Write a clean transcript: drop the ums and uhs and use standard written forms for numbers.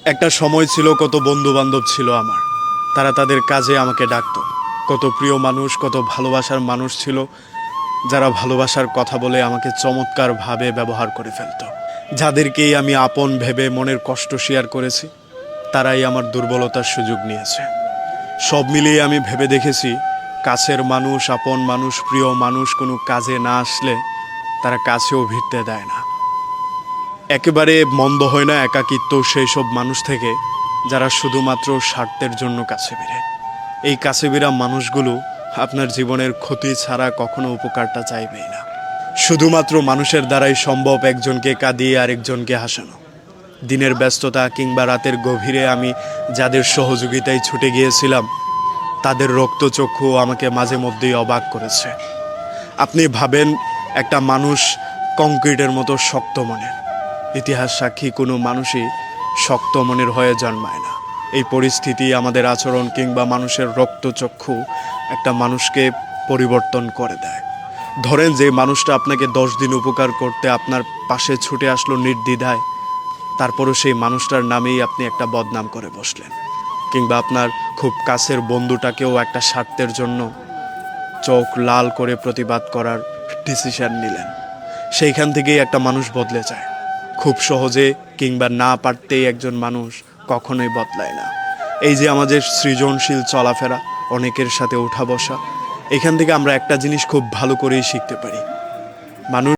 একটা সময় ছিল, কত বন্ধু বান্ধব ছিল আমার, তারা তাদের কাজে আমাকে ডাকতো। কত প্রিয় মানুষ, কত ভালোবাসার মানুষ ছিল, যারা ভালোবাসার কথা বলে আমাকে চমৎকারভাবে ব্যবহার করে ফেলতো। যাদেরকেই আমি আপন ভেবে মনের কষ্ট শেয়ার করেছি, তারাই আমার দুর্বলতার সুযোগ নিয়েছে। সব মিলিয়ে আমি ভেবে দেখেছি, কাছের মানুষ, আপন মানুষ, প্রিয় মানুষ কোনো কাজে না আসলে তারা কাছেও ভিড়তে দেয় না। একেবারে মন্দ হয় না একাকিত্ব সেই সব মানুষ থেকে, যারা শুধুমাত্র স্বার্থের জন্য কাছে বেরে। এই কাছে বেরা মানুষগুলো আপনার জীবনের ক্ষতি ছাড়া কখনো উপকারটা চাইবেই না। শুধুমাত্র মানুষের দ্বারাই সম্ভব একজনকে কাঁদিয়ে আরেকজনকে হাসানো। দিনের ব্যস্ততা কিংবা রাতের গভীরে আমি যাদের সহযোগিতায় ছুটে গিয়েছিলাম, তাদের রক্তচক্ষু আমাকে মাঝে মধ্যেই অবাক করেছে। আপনি ভাবেন, একটা মানুষ কংক্রিটের মতো শক্ত মনের। ইতিহাস সাক্ষী কোনো মানুষই শক্ত মনের হয়ে জন্মায় না। এই পরিস্থিতি, আমাদের আচরণ কিংবা মানুষের রক্তচক্ষু একটা মানুষকে পরিবর্তন করে দেয়। ধরেন, যে মানুষটা আপনাকে 10 দিন উপকার করতে আপনার পাশে ছুটে আসলো নির্দ্বিধায়, তারপরও সেই মানুষটার নামেই আপনি একটা বদনাম করে বসলেন। কিংবা আপনার খুব কাছের বন্ধুটাকেও একটা স্বার্থের জন্য চোখ লাল করে প্রতিবাদ করার ডিসিশন নিলেন। সেইখান থেকেই একটা মানুষ বদলে যায়। খুব সহজে কিংবা না পারতেই একজন মানুষ কখনোই বদলায় না। এই যে আমাদের সৃজনশীল চলাফেরা, অনেকের সাথে ওঠা বসা, এখান থেকে আমরা একটা জিনিস খুব ভালো করেই শিখতে পারি। মানুষ